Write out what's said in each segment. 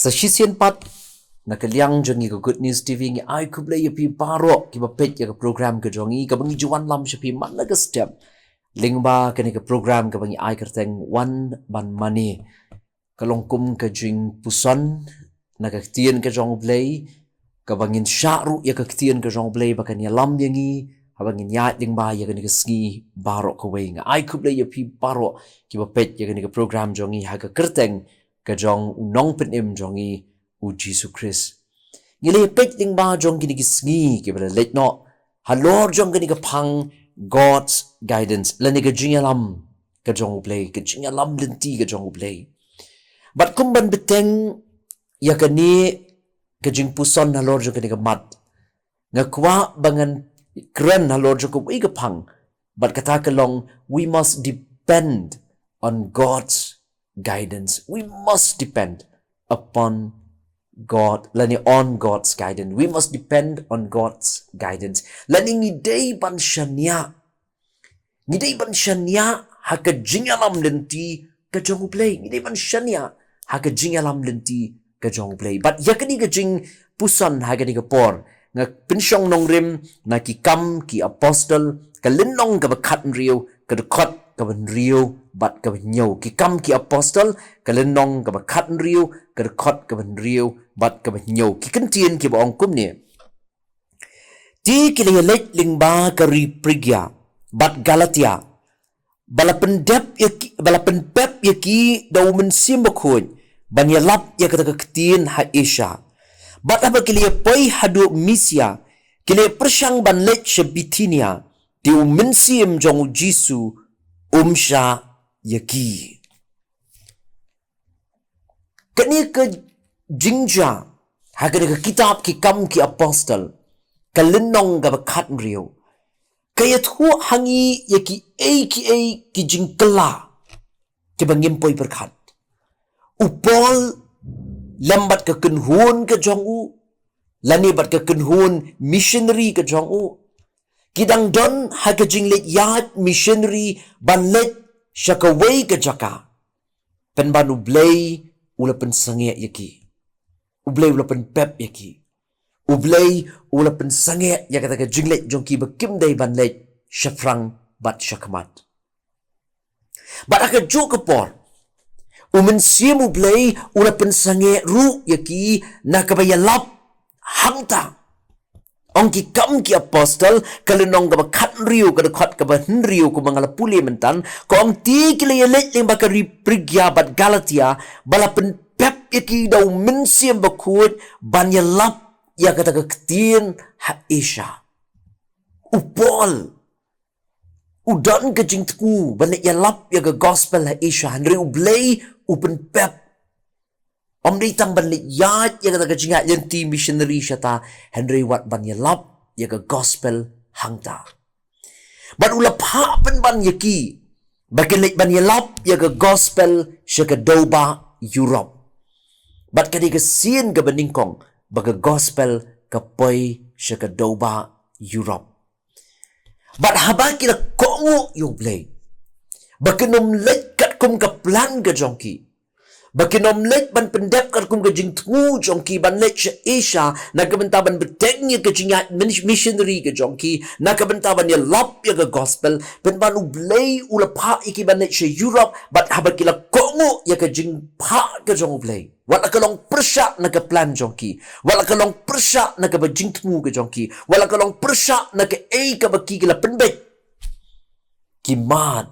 Sa shisien pat nakaliang jongi ko Good News TV ngi ai ku Blei pi baro ki ba pet ya program ke jongi ka bangi wanlam shapi man la step lingba kani ka program ka bangi ai kyrteng Wan Ban Mane kalongkum ka jingpuson na Ka Ktien ka jong Blei ka bangin syaru ya Ka Ktien ka jong Blei ba kani lam yangi habangin ya lingba ya kani ka sngi baro ka wei nga ai ku Blei pi baro ki ba pet ya kani ka program jongi ha ka kyrteng ka jong unong penim jongi U Jisu Khrist. Ngile pet ding ba jong kini kisngi ki bala let no. Halor jong kini ka pang God's guidance. Lani ka Jingialam ka jong U Blei. Ka Jingialam Lynti ka jong U Blei. But kumban beteng ya kani ka jingpuson halor jong kini ka mat. Nga kwa bangan keren halor jong ka pang. But kata kalong we must depend on God's guidance. We must depend upon God, lani on God's guidance. We must depend on God's guidance. Lani ngidei ban Shaniah. Ngidei ban Shaniah haka Jingialam Lynti ka jong U Blei. Ngidei ban Shaniah haka Jingialam Lynti ka jong U Blei. But yakani ka jingpuson haka ni ka por. Nga pinsyong nong rim na ki kam ki apostol ka linong ka bakat riyo ka dekot ka ban riyo bat ka ban nyaw. Ki kam ki apostol ka linong ka bakat riyo ka dekot ka ban riyo bat ka ban nyaw. Ki Ktien ki ba ong kumni. Ti kilayalek lingba ka riprigya bat Galatia. Balapan pep yaki daw mynsiem bakun banyalap ya kata Ka Ktien ha Asia. Bat apa kiliyapay hadu Misia kiliyay persyang banlet siya Bitinia di mynsiem jong U Jisu siya yaki. Kani ka jingja hagani ka kitab ki kam ki apostol kalinong ga bakat riyo kaya tu hangi yaki ki jingkala ki bangimpoy berkat upol lambat ka kenhun ka jong U lani bat ka kenhun missionary ka jong U kidang don haga jinglet yat missionary banlet syaka wei ka jaka penban U Blei ula pen sngi yaki U Blei ula pen pep yaki U Blei ula pen sngi ya kata ka jinglet jong ki bakim dai banlet syafrang bat syakmat bat aka jo ka por mynsiem U Blei ula pen sngi ru yaki nakabayalap hangta ong ki kam ki apostol kalenong ka bakat riyo ka dekot ka ban riyo ko mga lapuli mentan ko ong ti kilayalet ling baka riprigya bat Galatia balapen pep yaki daw mynsiem bakut banyalap ya kata Ka Ktien ha Asia upol udan ka jingthmu banit yalap ya ka gospel ha Asia Henry U Blei upen pep om ditang banlit yat ya kata ka jingat Lynti missionary siya ta Henry wat ban yalap ya ka gospel hangta ban ulap ha ban yaki bagilit ban yalap ya ka gospel siya ka doba Europe bat kadi ka sin ka baningkong baga gospel ka poy siya ka doba Europe bat haba kila kongo U Blei bakinom let kat kum ka plan ka jongki bakinom let ban pendep kat kum ka jingthmu jongki ban let siya Asia nagkabantaban betengnya ka jingat missionary ka jongki nagkabantaban ya lap ya ka gospel penban U Blei ula pa iki ban let siya Europe bat haba kila kongo ya ka jingpa ka jong U Blei wala kalong persya na ka plan jongki wala kalong persya na ka ba jingthmu ka jongki wala kalong persya na ka ka baki kila penbet kimad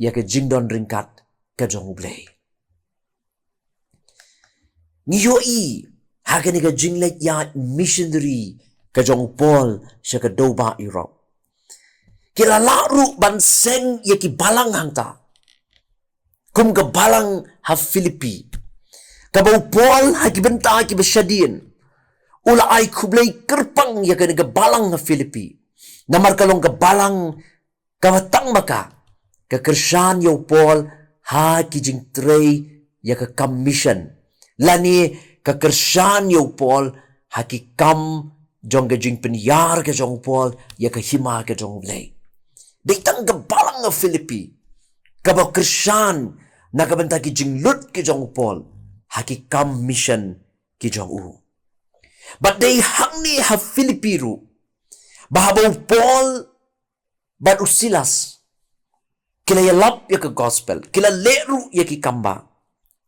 ya ka jingdon ringkat ka jong U Blei ngiyoi hagani ka jinglet ya missionary ka jong Paul siya ka doba Europe kila laru banseng ya ki balang hangta kum ka balang ha Philippi kabau Paul ha ki benta ki basyadin ula ai ku Blei kerpang ya ka balang ha Philippi namar kalong ka balang kamatang maka ka kersyan yo Paul ha ki jingtrei ya ka commission lani kakersyan yo Paul hakikam jong ka jing penyar ka jong Paul ya ka hima ka jong Blei ditang gabalang nga Philippi kabaw kersyan nakabanta ki jing lut ki jong Paul hakikam mission ki jong u. But they hang ni ha Filipiru. Bahabaw Paul but usilas. Kila yalap ya ke gospel. Kila leru ya ki kamba.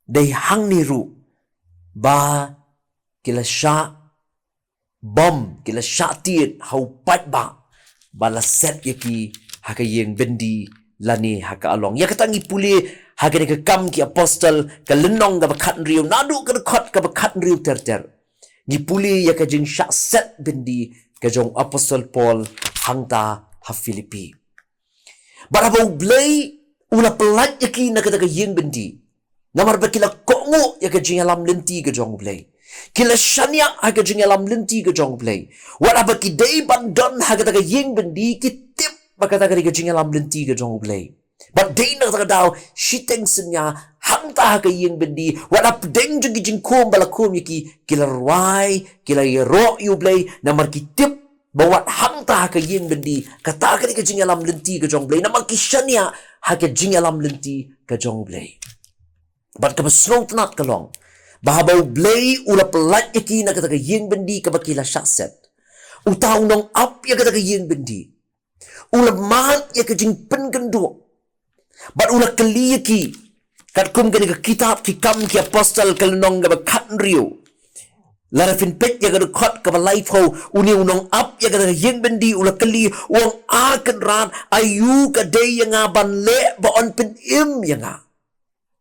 They hang ni ru. Ba kila sya bom. Kila sya tiit hau pat ba. Bala set ya ki haka yeng bendi lani haka along. Ya katangi puli haka ni ke kam ki apostle. Ka lenong ka bakat riu. Nadu ka dekot ka bakat riu ter. Ni puli ya ka jing sya set bendi. Ka jong apostle Paul hangta ha Filipi. Barabaw Blei ula pelat yaki na kata ka yeng bendi. Namar ba kila kongo ya ka Jingialam Lynti ka jong Blei. Kila Shaniah ha ka Jingialam Lynti ka jong Blei. Wala ba ki day bandon ha kata ka yeng bendi ki tip ba kata ka Jingialam Lynti ka jong Blei. But day na kata ka daw shiteng senya hangta ha ka yeng bendi. Wala pedeng jeng ki jingkum balakum yaki kila ruai kila yero U Blei namar ki tip bawat hangta ka yeng bendi kata ka Jingialam Lynti ka jong Blei namang Shaniah ha ka Jingialam Lynti ka jong Blei. But ka basnong tanat kalong bahabaw Blei ula pelat yaki na kata ka yeng bendi ka bakila syakset utaw nong ap ya kata ka yeng bendi ula mat ya ka jing pengendo but ula kali yaki kat kum ka kitab ki kam ki apostle kalenong ka bakat riu larafin pet ya kada kot ka life ho uni unong up ya kada yeng bendi ula kali uang akan ran ayu ka day yang ban le ba on pen im yang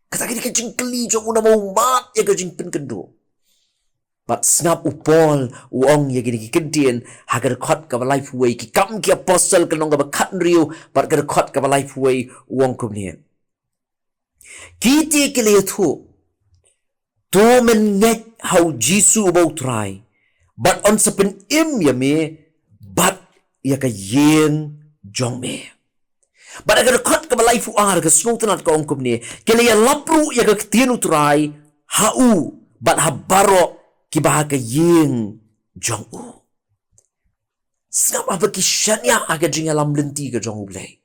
kata ka jing kali jong una mau mat ya ka jing pen kendo but snap upol uong ya Ka Ktien ha kada kot ka life way ki kam ki apostle kanong ka bakat riu but kada kot ka life way uong kum ni kiti kili tu to men nget how Jisu about try. But on sa pen im ya me, but ya ka yen jong me. But agar kot ka balay fuar ka snutan at ka ongkom ni, kila ya lapru ya ka Ktien try, hau, but habaro kibaha ka yen jong u. Snap apa ki Shaniah aga Jingialam Lynti ka jong U Blei.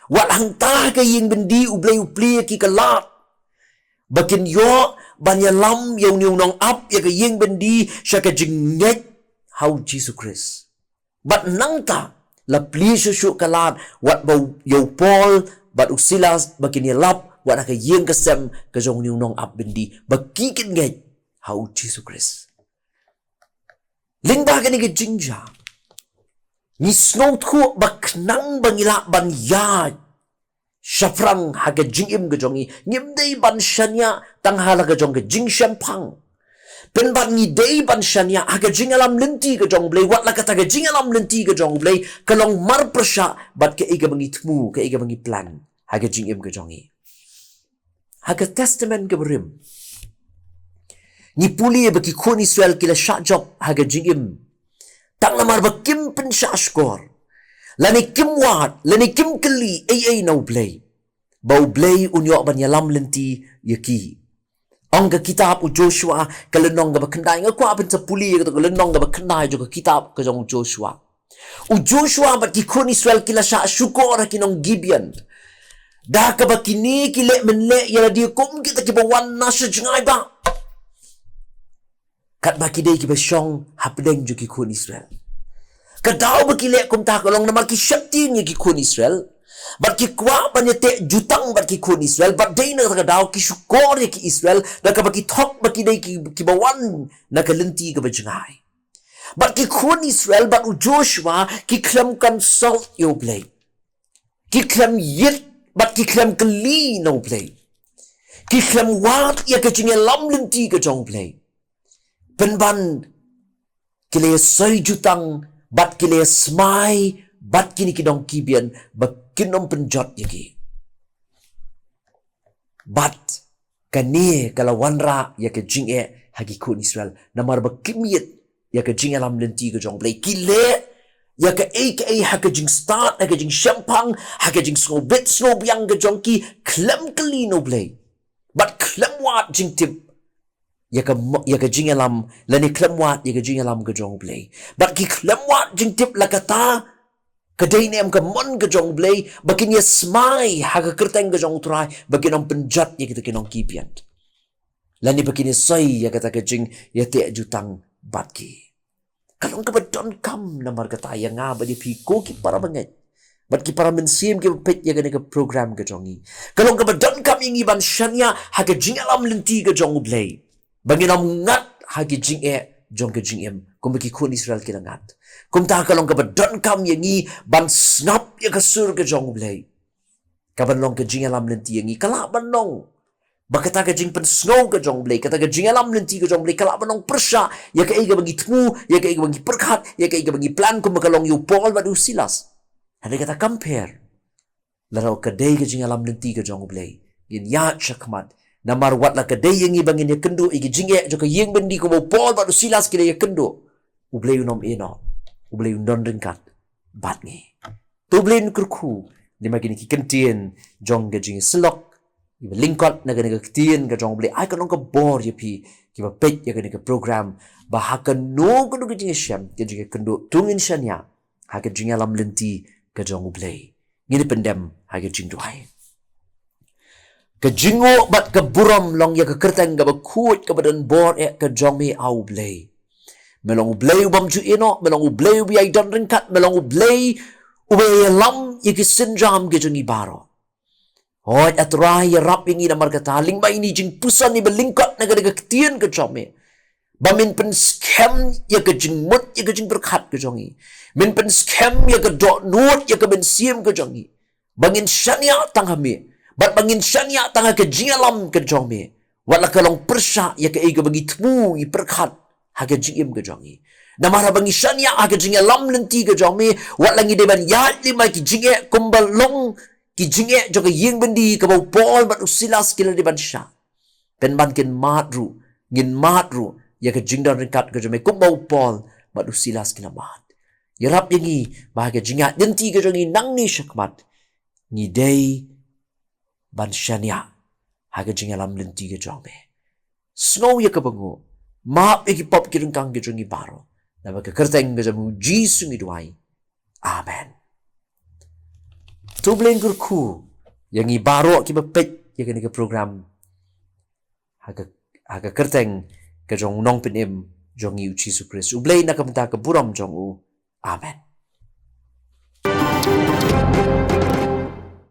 Wat hangtah ka yen bendi U Blei ki kalat. Bakin yo banyalam yaw ni unong up ya ka yeng bendi siya ka jingnet how Jesus Christ. But nangta la please syu kalat wat ba yaw Paul but usilas bakin yalap wat ka yeng kasem ka jong ni unong up bendi bakikin nget how Jesus Christ. Lingba ka ni ka jingja ni snow thu baknang bangila ban yad Syafrang haga jingim ke jongi ngimdei ban Shaniah tanghala ke jong ke jingsem pang pen ban ngidei ban Shaniah haga Jingialam Lynti ke jong Blei wat la kata ke Jingialam Lynti ke jong Blei kalong mar persya bat ke iga bangi tmu ke iga bangi plan haga jingim ke jongi haga testament ke berim ni puli baki kun Israel kila syak job haga jingim tang namar bakim pen syak skor lani kim wat, lani kim keli, ay nau Blei. Bau Blei unyo banyalam Lynti yaki. Ang ka kitab u Joshua kalenong ga bakandai nga kwa ben sa puli ka kalenong ga bakandai jo ka kitab ka jong Joshua. U Joshua bat ki kun Israel kila sya syukur kinong Gibeon. Da ka bakini kile menle yala dia kum kita ki bawan nasa jengai ba. Kat baki dei ki basyong hapdeng jo ki kun Israel. Kadao bakile kum ta kalong namar ki syakti ni ki kun Israel. Bat ki kwa banyate jutang bat ki kun Israel. Bat day na kadao ki syukor ki Israel. Da ka baki tok baki day ki bawan na kalenti ka bajangay. Bat ki kun Israel bat u Joshua ki klam kan salt yo Blei. Ki klam yit bat ki klam kali no Blei. Ki klam wat ya ka Jingialam Lynti ka jong Blei. Penban kile soy jutang bat kile smai bat kini kidong kibian bakinom penjot yaki bat kani kalau wanra ya ke jinge hagi kun Israel namar bakimit ya ke Jingialam Lynti ke jong Blei kile ya ke haka jing start haka jing shampang haka jing snobit snobyang ke jong ki klem kalino Blei bat klem wat jing tip ya ka Jingialam lani klemwat ya ka Jingialam ka jong Blei bat ki klemwat jing tip la kata kadai nem ka mon ka jong Blei bakin ya smai ha ka kyrteng ka jong trai bakin ang penjat ya kita kinong kipian Lani begini soy ya kata ke jing ya te jutang batki. Kalau ka badon kam na markata ya nga ba di piko ki para banget. Bat ki para mynsiem ki pet ya ke program ke jongi. Kalau ka badon kam yang iban Shaniah ha ke Jingialam Lynti ke jong U Blei. Banginam ngat ha ke jing jong ke jingim. Kum ki kun Israel ki ngat. Kum ta kalau ka badon kam yang i ban snap ya ke sur ke jong U Blei. Kaban long ke Jingialam Lynti yang i kala banong. Bakata ka jing pen snow ka jong Blei, kata ka Jingialam Lynti ka jong Blei, kala banong persya, ya ka iga bagi tmu, ya ka iga bagi perkat, ya ka iga bagi plan kung makalong yu Paul badu silas. Hadi kata compare. Laraw ka day ka Jingialam Lynti ka jong Blei, yin ya chakmat, na marwat la ka day yung ibangin ya kendo, igi jingye, jo ka yung bendi ko mo Paul badu silas kila ya kendo. U Blei unom ino, U Blei unon ringkat, bat ni. Tu Blei nukurku, ni magini ki Ktien, jong ka jing selok, iba lyngkot na Ka Ktien ka jong Blei ay kanong ka bor yapi kiba pet ya ka program bahaka no kuno ka Syiem ka jing kendo tungin Shaniah ha ka Jingialam Lynti ka jong Blei ngini pendem ha ka jing duai ka jingo bat ka buram long ya ka kyrteng ka bakut ka badan bor ka jong me au Blei melong U Blei ubam ju ino melong U Blei ubi ay don ringkat melong U Blei ubi lam ya ki sinjam ka jong ibaro. Hoy atrai iarap yang ina markata lingba ini jingpuson ni lyngkot na Ka Ktien ka jome. Ba min pen scam ya ka jingmut ya ka jingberkat ka jongi. Min pen scam ya ka dot nuot ya ka mynsiem ka jongi. Bangin Shaniah tanghami. Bat bangin Shaniah tangha ka Jingialam ka jome. Wala ka long persya ya ka iga bagi tmu i perkat ha ka jingim ka jongi. Namara bangi Shaniah ha ka Jingialam Lynti ka jome. Wala ngi deban yat lima ki jingye kumbalong ki jingye jo ka yeng bendi ka bau Paul bat usilas kila di bansha pen ban kin matru ngin matru ya ka jingdan ringkat ka jome kum bau Paul bat usilas kila mat yarap yangi ba ka jingat Lynti ka jongi nang ni syakmat ni day ban Shaniah ha ka Jingialam Lynti ka jome snow ya ka bango map ya ki pop ki ringkang ka jongi baro na ba ka kyrteng ka jamu Jisu ngi duai amen. Tu Blei kurku yang i baro ki bepet ya ke program ha ka kyrteng ka jong nong penim jong U Khrist U Blei na kamta ka buram jong U amen.